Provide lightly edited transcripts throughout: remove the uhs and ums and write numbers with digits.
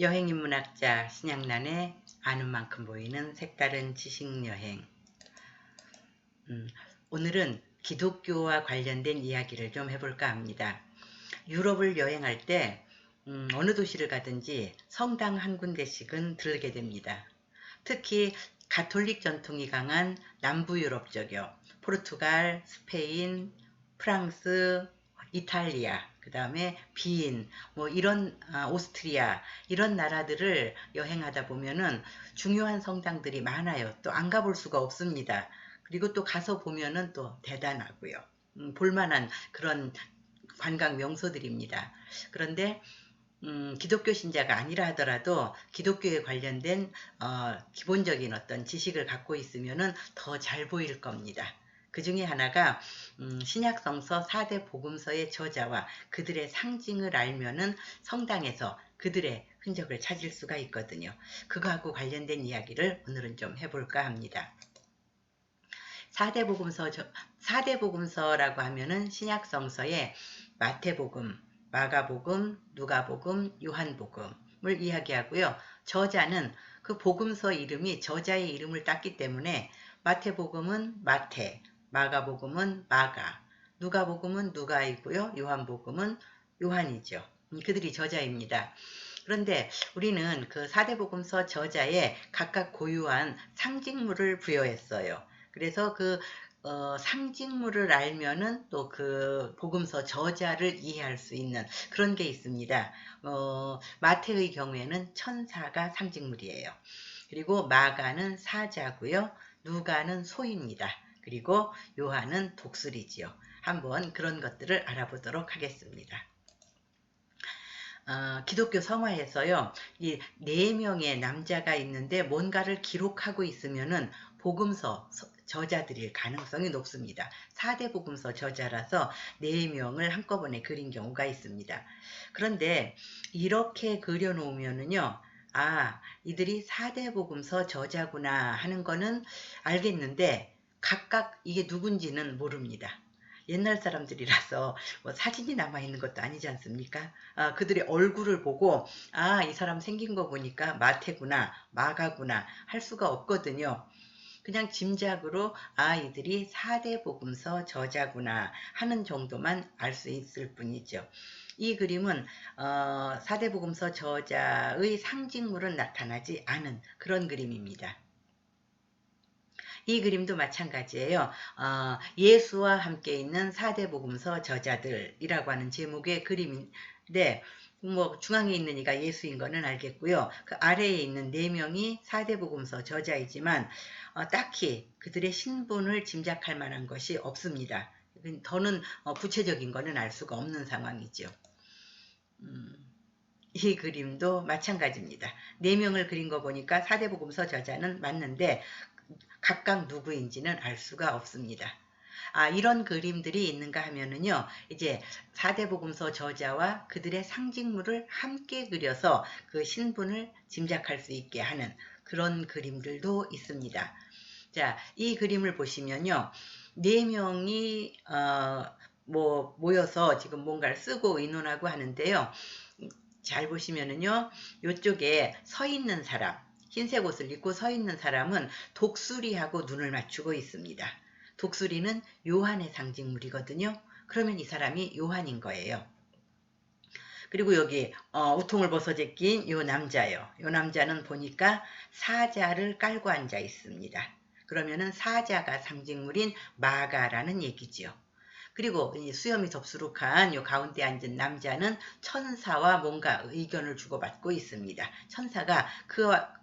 여행인문학자 신양란의 아는 만큼 보이는 색다른 지식여행. 오늘은 기독교와 관련된 이야기를 좀 해볼까 합니다. 유럽을 여행할 때 어느 도시를 가든지 성당 한 군데씩은 들르게 됩니다. 특히 가톨릭 전통이 강한 남부 유럽 쪽이요. 포르투갈, 스페인, 프랑스, 이탈리아, 그 다음에 빈, 이런 오스트리아 이런 나라들을 여행하다 보면은 중요한 성당들이 많아요. 또 안 가볼 수가 없습니다. 그리고 또 가서 보면은 또 대단하고요. 볼만한 그런 관광 명소들입니다. 그런데 기독교 신자가 아니라 하더라도 기독교에 관련된 기본적인 어떤 지식을 갖고 있으면은 더 잘 보일 겁니다. 그 중에 하나가 신약성서 4대 복음서의 저자와 그들의 상징을 알면은 성당에서 그들의 흔적을 찾을 수가 있거든요. 그거하고 관련된 이야기를 오늘은 좀 해볼까 합니다. 4대 복음서라고 하면은 신약성서에 마태복음, 마가복음, 누가복음, 요한복음을 이야기하고요. 저자는 그 복음서 이름이 저자의 이름을 땄기 때문에 마태복음은 마태, 마가복음은 마가, 누가복음은 누가이고요. 요한복음은 요한이죠. 그들이 저자입니다. 그런데 우리는 그 4대 복음서 저자에 각각 고유한 상징물을 부여했어요. 그래서 그 상징물을 알면은 또 그 복음서 저자를 이해할 수 있는 그런 게 있습니다. 마태의 경우에는 천사가 상징물이에요. 그리고 마가는 사자고요. 누가는 소입니다. 그리고 요한은 독수리지요. 한번 그런 것들을 알아보도록 하겠습니다. 기독교 성화에서요, 이 4명의 남자가 있는데 뭔가를 기록하고 있으면은 복음서 저자들일 가능성이 높습니다. 4대 복음서 저자라서 4명을 한꺼번에 그린 경우가 있습니다. 그런데 이렇게 그려놓으면은요, 이들이 4대 복음서 저자구나 하는 거는 알겠는데 각각 이게 누군지는 모릅니다. 옛날 사람들이라서 사진이 남아있는 것도 아니지 않습니까? 그들의 얼굴을 보고 이 사람 생긴 거 보니까 마태구나 마가구나 할 수가 없거든요. 그냥 짐작으로 이들이 4대 복음서 저자구나 하는 정도만 알 수 있을 뿐이죠. 이 그림은 4대 복음서 저자의 상징물은 나타나지 않은 그런 그림입니다. 이 그림도 마찬가지예요. 예수와 함께 있는 4대 복음서 저자들이라고 하는 제목의 그림인데 중앙에 있는 이가 예수인 거는 알겠고요. 그 아래에 있는 4명이 4대 복음서 저자이지만 딱히 그들의 신분을 짐작할 만한 것이 없습니다. 더는 구체적인 거는 알 수가 없는 상황이죠. 이 그림도 마찬가지입니다. 4명을 그린 거 보니까 4대 복음서 저자는 맞는데 각각 누구인지는 알 수가 없습니다. 이런 그림들이 있는가 하면은요, 이제 4대 복음서 저자와 그들의 상징물을 함께 그려서 그 신분을 짐작할 수 있게 하는 그런 그림들도 있습니다. 자, 이 그림을 보시면요, 4명이 모여서 지금 뭔가를 쓰고 의논하고 하는데요. 잘 보시면은요, 이쪽에 서 있는 사람, 흰색 옷을 입고 서 있는 사람은 독수리하고 눈을 맞추고 있습니다. 독수리는 요한의 상징물이거든요. 그러면 이 사람이 요한인 거예요. 그리고 여기 우통을 벗어제 낀 요 남자요. 요 남자는 보니까 사자를 깔고 앉아 있습니다. 그러면은 사자가 상징물인 마가라는 얘기지요. 그리고 수염이 덥수룩한 요 가운데 앉은 남자는 천사와 뭔가 의견을 주고받고 있습니다. 천사가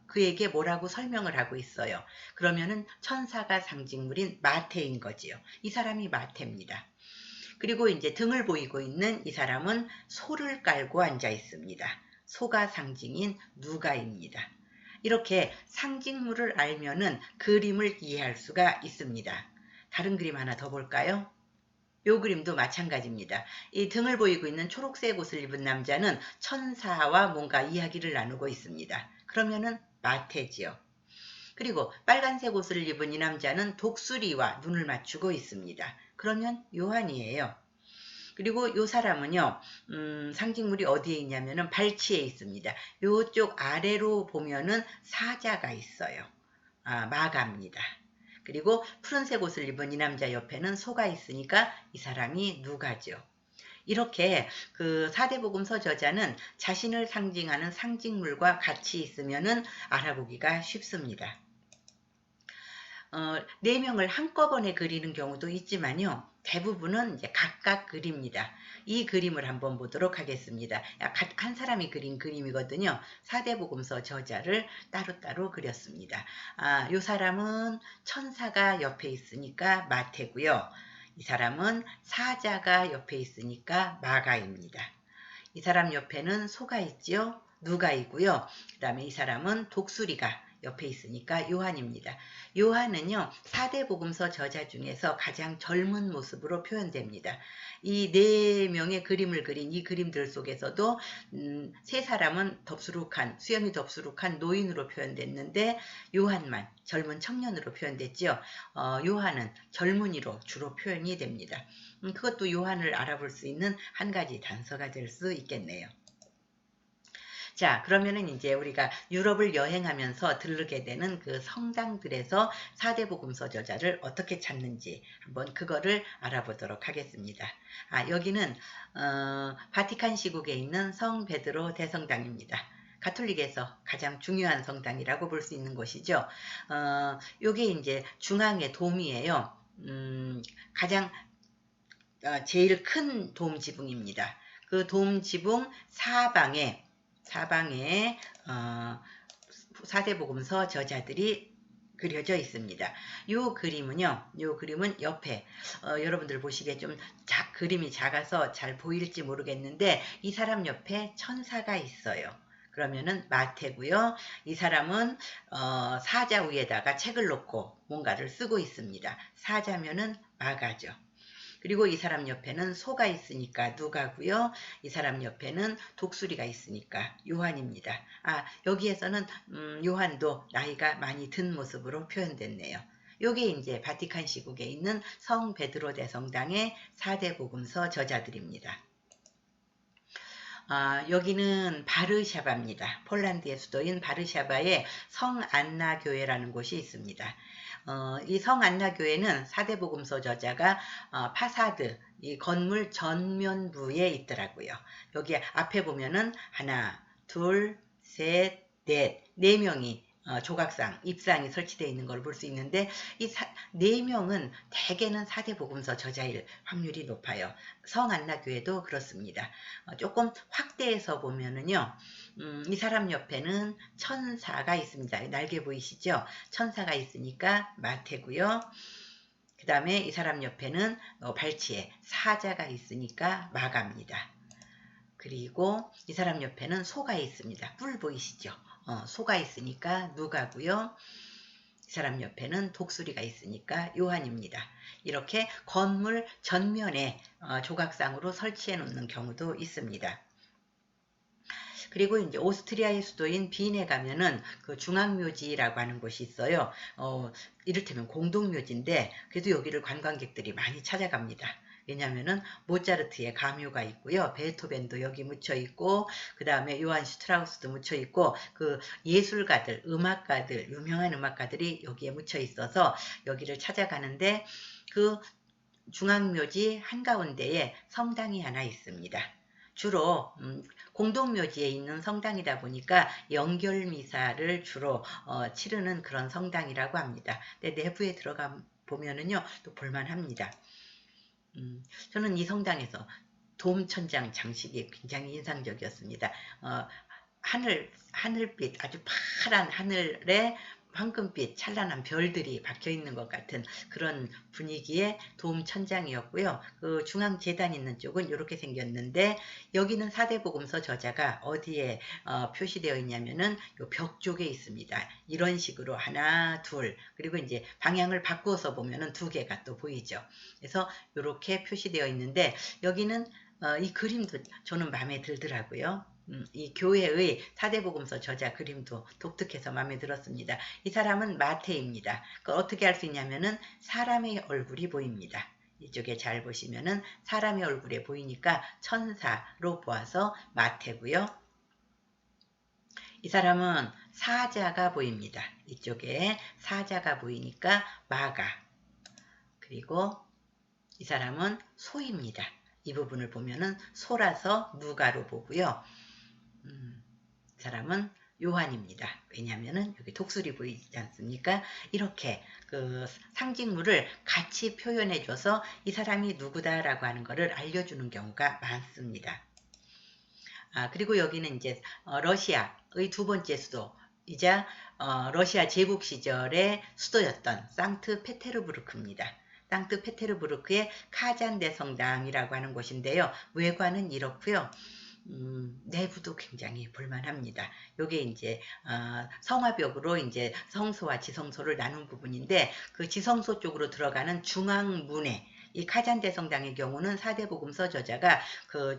그에게 뭐라고 설명을 하고 있어요. 그러면은 천사가 상징물인 마태인 거지요. 이 사람이 마태입니다. 그리고 이제 등을 보이고 있는 이 사람은 소를 깔고 앉아 있습니다. 소가 상징인 누가입니다. 이렇게 상징물을 알면은 그림을 이해할 수가 있습니다. 다른 그림 하나 더 볼까요? 요 그림도 마찬가지입니다. 이 등을 보이고 있는 초록색 옷을 입은 남자는 천사와 뭔가 이야기를 나누고 있습니다. 그러면은 마태지요. 그리고 빨간색 옷을 입은 이 남자는 독수리와 눈을 맞추고 있습니다. 그러면 요한이에요. 그리고 요 사람은요, 상징물이 어디에 있냐면은 발치에 있습니다. 요쪽 아래로 보면은 사자가 있어요. 마가입니다. 그리고 푸른색 옷을 입은 이 남자 옆에는 소가 있으니까 이 사람이 누가죠. 이렇게 그 사대복음서 저자는 자신을 상징하는 상징물과 같이 있으면은 알아보기가 쉽습니다. 4명을 한꺼번에 그리는 경우도 있지만요. 대부분은 이제 각각 그립니다. 이 그림을 한번 보도록 하겠습니다. 한 사람이 그린 그림이거든요. 사대복음서 저자를 따로따로 그렸습니다. 이 사람은 천사가 옆에 있으니까 마태고요. 이 사람은 사자가 옆에 있으니까 마가입니다. 이 사람 옆에는 소가 있죠. 누가이고요. 그 다음에 이 사람은 독수리가 옆에 있으니까 요한입니다. 요한은요, 사대복음서 저자 중에서 가장 젊은 모습으로 표현됩니다. 이 4명의 그림을 그린 이 그림들 속에서도 3사람은 수염이 덥수룩한 노인으로 표현됐는데 요한만 젊은 청년으로 표현됐죠. 요한은 젊은이로 주로 표현이 됩니다. 그것도 요한을 알아볼 수 있는 한 가지 단서가 될 수 있겠네요. 자, 그러면은 이제 우리가 유럽을 여행하면서 들르게 되는 그 성당들에서 사대복음서 저자를 어떻게 찾는지 한번 그거를 알아보도록 하겠습니다. 여기는 바티칸 시국에 있는 성 베드로 대성당입니다. 가톨릭에서 가장 중요한 성당이라고 볼 수 있는 곳이죠. 요게 이제 중앙의 돔이에요. 가장 제일 큰 돔 지붕입니다. 그 돔 지붕 사방에 사대복음서 저자들이 그려져 있습니다. 요 그림은 옆에 여러분들 보시기에 좀 그림이 작아서 잘 보일지 모르겠는데 이 사람 옆에 천사가 있어요. 그러면은 마태고요. 이 사람은 사자 위에다가 책을 놓고 뭔가를 쓰고 있습니다. 사자면은 마가죠. 그리고 이 사람 옆에는 소가 있으니까 누가고요. 이 사람 옆에는 독수리가 있으니까 요한입니다. 여기에서는 요한도 나이가 많이 든 모습으로 표현됐네요. 요게 이제 바티칸 시국에 있는 성 베드로 대성당의 사대복음서 저자들입니다. 여기는 바르샤바입니다. 폴란드의 수도인 바르샤바에 성안나 교회라는 곳이 있습니다. 이 성안나 교회는 사대복음서 저자가 파사드, 이 건물 전면부에 있더라고요. 여기 앞에 보면은 하나, 둘, 셋, 넷, 4명이 조각상, 입상이 설치되어 있는 걸 볼 수 있는데 이 4명은 대개는 사대복음서 저자일 확률이 높아요. 성안나교회도 그렇습니다. 조금 확대해서 보면은요. 이 사람 옆에는 천사가 있습니다. 날개 보이시죠? 천사가 있으니까 마태고요. 그 다음에 이 사람 옆에는 발치에 사자가 있으니까 마가입니다. 그리고 이 사람 옆에는 소가 있습니다. 뿔 보이시죠? 소가 있으니까 누가고요. 이 사람 옆에는 독수리가 있으니까 요한입니다. 이렇게 건물 전면에 조각상으로 설치해 놓는 경우도 있습니다. 그리고 이제 오스트리아의 수도인 빈에 가면은 그 중앙묘지라고 하는 곳이 있어요. 이를테면 공동묘지인데 그래도 여기를 관광객들이 많이 찾아갑니다. 왜냐하면은 모차르트의 가묘가 있고요. 베토벤도 여기 묻혀 있고 그 다음에 요한 슈트라우스도 묻혀 있고 그 예술가들, 음악가들, 유명한 음악가들이 여기에 묻혀 있어서 여기를 찾아가는데 그 중앙묘지 한가운데에 성당이 하나 있습니다. 주로 공동묘지에 있는 성당이다 보니까 연결미사를 주로 치르는 그런 성당이라고 합니다. 근데 내부에 들어가 보면은요 또 볼만합니다. 저는 이 성당에서 돔천장 장식이 굉장히 인상적이었습니다. 하늘빛, 아주 파란 하늘에 황금빛 찬란한 별들이 박혀 있는 것 같은 그런 분위기의 돔 천장이었고요. 그 중앙 재단 있는 쪽은 이렇게 생겼는데 여기는 사대복음서 저자가 어디에 표시되어 있냐면은 요 벽 쪽에 있습니다. 이런 식으로 하나, 둘, 그리고 이제 방향을 바꾸어서 보면은 2개가 또 보이죠. 그래서 이렇게 표시되어 있는데 여기는 이 그림도 저는 마음에 들더라고요. 이 교회의 사대복음서 저자 그림도 독특해서 마음에 들었습니다. 이 사람은 마태입니다. 어떻게 할 수 있냐면은 사람의 얼굴이 보입니다. 이쪽에 잘 보시면은 사람의 얼굴에 보이니까 천사로 보아서 마태고요. 이 사람은 사자가 보입니다. 이쪽에 사자가 보이니까 마가. 그리고 이 사람은 소입니다. 이 부분을 보면은 소라서 누가로 보고요. 이 사람은 요한입니다. 왜냐하면은 여기 독수리 보이지 않습니까? 이렇게 그 상징물을 같이 표현해줘서 이 사람이 누구다라고 하는 것을 알려주는 경우가 많습니다. 그리고 여기는 이제 러시아의 두 번째 수도이자 러시아 제국 시절의 수도였던 상트페테르부르크입니다. 상트페테르부르크의 카잔대 성당이라고 하는 곳인데요. 외관은 이렇고요. 내부도 굉장히 볼만합니다. 요게 이제 성화벽으로 이제 성소와 지성소를 나눈 부분인데 그 지성소 쪽으로 들어가는 중앙문에 이 카잔대 성당의 경우는 사대복음서 저자가 그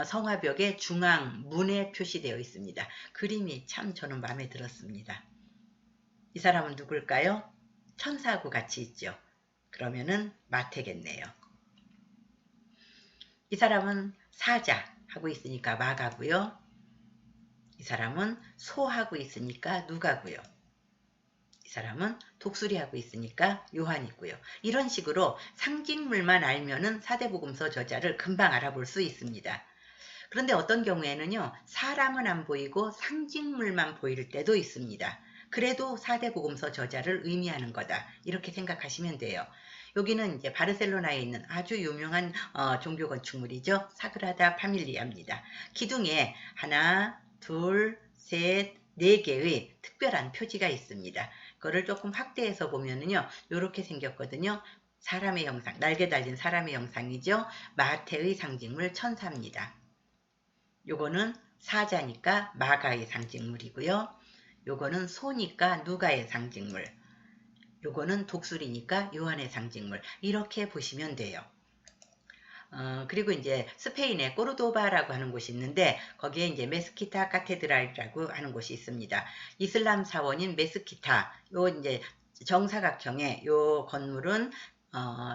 성화벽의 중앙문에 표시되어 있습니다. 그림이 참 저는 마음에 들었습니다. 이 사람은 누굴까요? 천사하고 같이 있죠. 그러면은 마태겠네요. 이 사람은 사자 하고 있으니까 마가고요. 이 사람은 소하고 있으니까 누가고요. 이 사람은 독수리하고 있으니까 요한이고요. 이런 식으로 상징물만 알면은 사대복음서 저자를 금방 알아볼 수 있습니다. 그런데 어떤 경우에는요. 사람은 안 보이고 상징물만 보일 때도 있습니다. 그래도 사대복음서 저자를 의미하는 거다. 이렇게 생각하시면 돼요. 여기는 이제 바르셀로나에 있는 아주 유명한 종교 건축물이죠. 사그라다 파밀리아입니다. 기둥에 하나, 둘, 셋, 네 개의 특별한 표지가 있습니다. 그거를 조금 확대해서 보면은요. 이렇게 생겼거든요. 사람의 형상, 날개 달린 사람의 형상이죠. 마태의 상징물 천사입니다. 요거는 사자니까 마가의 상징물이고요. 요거는 소니까 누가의 상징물. 요거는 독수리니까 요한의 상징물. 이렇게 보시면 돼요. 그리고 이제 스페인의 꼬르도바라고 하는 곳이 있는데 거기에 이제 메스키타 카테드랄이라고 하는 곳이 있습니다. 이슬람 사원인 메스키타, 요 이제 정사각형의 요 건물은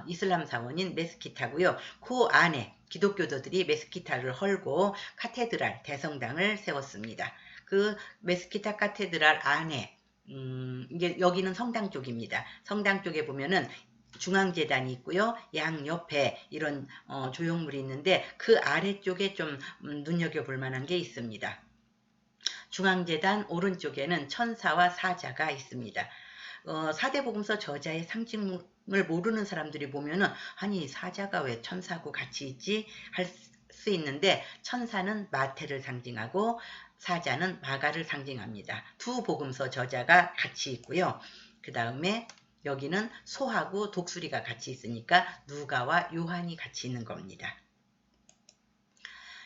이슬람 사원인 메스키타고요. 그 안에 기독교도들이 메스키타를 헐고 카테드랄 대성당을 세웠습니다. 그 메스키타 카테드랄 안에 이제 여기는 성당 쪽입니다. 성당 쪽에 보면은 중앙재단이 있고요. 양옆에 이런 조형물이 있는데 그 아래쪽에 좀 눈여겨볼 만한 게 있습니다. 중앙재단 오른쪽에는 천사와 사자가 있습니다. 사대복음서 저자의 상징을 모르는 사람들이 보면은 아니 사자가 왜 천사하고 같이 있지? 할 수 있는데 천사는 마태를 상징하고 사자는 마가를 상징합니다. 두 복음서 저자가 같이 있고요. 그 다음에 여기는 소하고 독수리가 같이 있으니까 누가와 요한이 같이 있는 겁니다.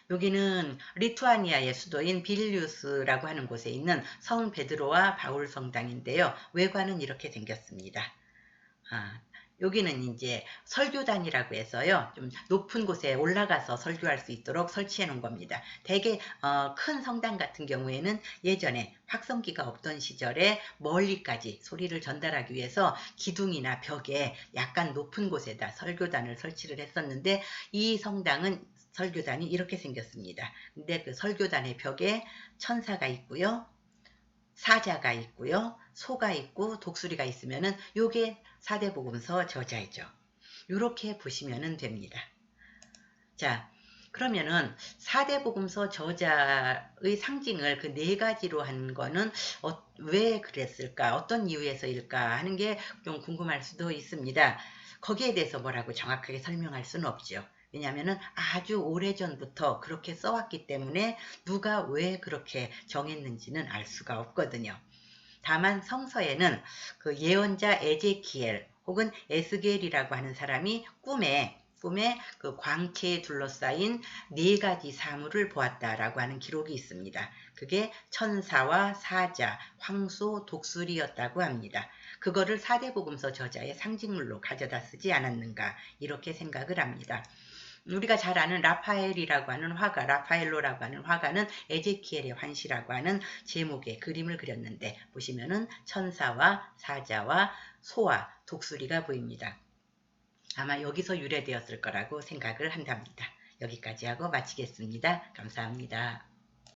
여기는 리투아니아의 수도인 빌뉴스라고 하는 곳에 있는 성 베드로와 바울 성당인데요. 외관은 이렇게 생겼습니다. 여기는 이제 설교단이라고 해서요. 좀 높은 곳에 올라가서 설교할 수 있도록 설치해 놓은 겁니다. 되게 큰 성당 같은 경우에는 예전에 확성기가 없던 시절에 멀리까지 소리를 전달하기 위해서 기둥이나 벽에 약간 높은 곳에다 설교단을 설치를 했었는데 이 성당은 설교단이 이렇게 생겼습니다. 근데 그 설교단의 벽에 천사가 있고요. 사자가 있고요. 소가 있고 독수리가 있으면은 요게 사대복음서 저자이죠. 이렇게 보시면 됩니다. 자, 그러면은 사대복음서 저자의 상징을 그 네 가지로 한 거는 왜 그랬을까? 어떤 이유에서일까? 하는 게 좀 궁금할 수도 있습니다. 거기에 대해서 뭐라고 정확하게 설명할 수는 없죠. 왜냐하면 아주 오래전부터 그렇게 써왔기 때문에 누가 왜 그렇게 정했는지는 알 수가 없거든요. 다만 성서에는 그 예언자 에제키엘 혹은 에스겔이라고 하는 사람이 꿈에 그 광채에 둘러싸인 네 가지 사물을 보았다라고 하는 기록이 있습니다. 그게 천사와 사자, 황소, 독수리였다고 합니다. 그거를 사대복음서 저자의 상징물로 가져다 쓰지 않았는가 이렇게 생각을 합니다. 우리가 잘 아는 라파엘이라고 하는 화가, 라파엘로라고 하는 화가는 에제키엘의 환시라고 하는 제목의 그림을 그렸는데 보시면은 천사와 사자와 소와 독수리가 보입니다. 아마 여기서 유래되었을 거라고 생각을 한답니다. 여기까지 하고 마치겠습니다. 감사합니다.